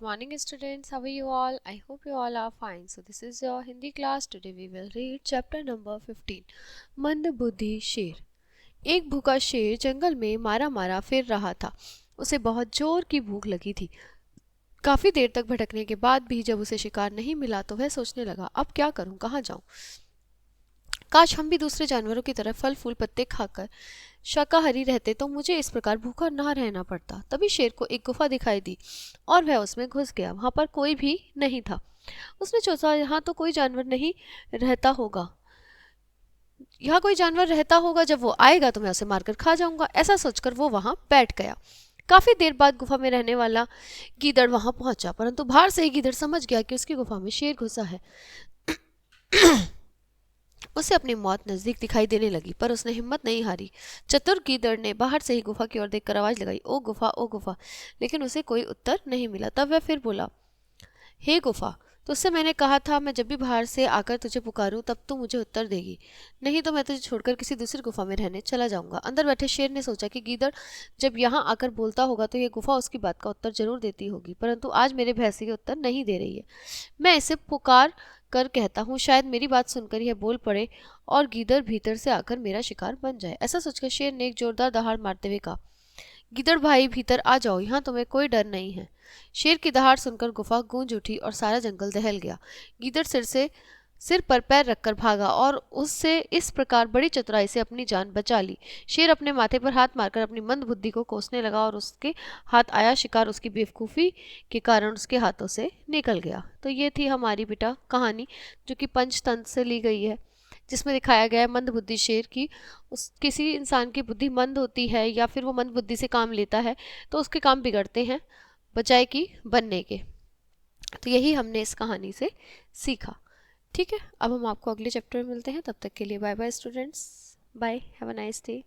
morning students, how are you all? I hope you all are fine. So this is your Hindi class. Today we will read chapter number 15, मंदबुद्धि शेर। एक भूखा शेर जंगल में मारा मारा फिर रहा था। उसे बहुत जोर की भूख लगी थी। काफी देर तक भटकने के बाद भी जब उसे शिकार नहीं मिला तो वह सोचने लगा, अब क्या करूं, कहाँ जाऊं? काश हम भी दूसरे जानवरों की तरह फल फूल पत्ते खाकर शाकाहारी रहते तो मुझे इस प्रकार भूखा ना रहना पड़ता। तभी शेर को एक गुफा दिखाई दी और वह उसमें घुस गया। वहां पर कोई भी नहीं था। उसने सोचा, यहाँ तो कोई जानवर नहीं रहता होगा, यहाँ कोई जानवर रहता होगा, जब वो आएगा तो मैं उसे मारकर खा जाऊंगा। ऐसा सोचकर वो वहां बैठ गया। काफी देर बाद गुफा में रहने वाला गीदड़ वहां पहुंचा, परंतु बाहर से ही गीदड़ समझ गया कि उसकी गुफा में शेर घुसा है। उसे अपनी मौत नजदीक दिखाई देने लगी, पर उसने हिम्मत नहीं हारी। चतुर गीदड़ ने बाहर से ही गुफा की ओर देखकर आवाज लगाई, ओ गुफा, ओ गुफा। लेकिन उसे कोई उत्तर नहीं मिला। तब वह फिर बोला, हे गुफा, तुझसे मैंने कहा था मैं जब भी बाहर से आकर तुझे पुकारूं तब तू मुझे उत्तर देगी, नहीं तो मैं तुझे छोड़कर किसी दूसरी गुफा में रहने चला जाऊंगा। अंदर बैठे शेर ने सोचा कि गीदड़ जब यहाँ आकर बोलता होगा तो ये गुफा उसकी बात का उत्तर जरूर देती होगी, परंतु आज मेरे भय से ये उत्तर नहीं दे रही है। मैं इसे पुकार कर कहता हूँ, शायद मेरी बात सुनकर यह बोल पड़े और गीदड़ भीतर से आकर मेरा शिकार बन जाए। ऐसा सोचकर शेर ने एक जोरदार दहाड़ मारते हुए कहा, गीदड़ भाई भीतर आ जाओ, यहाँ तुम्हें कोई डर नहीं है। शेर की दहाड़ सुनकर गुफा गूंज उठी और सारा जंगल दहल गया। गीदड़ सिर पर पैर रखकर भागा और उससे इस प्रकार बड़ी चतुराई से अपनी जान बचा ली। शेर अपने माथे पर हाथ मारकर अपनी मंद बुद्धि को कोसने लगा और उसके हाथ आया शिकार उसकी बेवकूफ़ी के कारण उसके हाथों से निकल गया। तो ये थी हमारी बेटा कहानी, जो कि पंचतंत्र से ली गई है, जिसमें दिखाया गया है मंद बुद्धि शेर की। उस किसी इंसान की बुद्धि मंद होती है या फिर वो मंद बुद्धि से काम लेता है तो उसके काम बिगड़ते हैं बजाय कि बनने के। तो यही हमने इस कहानी से सीखा। ठीक है, अब हम आपको अगले चैप्टर में मिलते हैं। तब तक के लिए bye bye students, bye, have a nice day.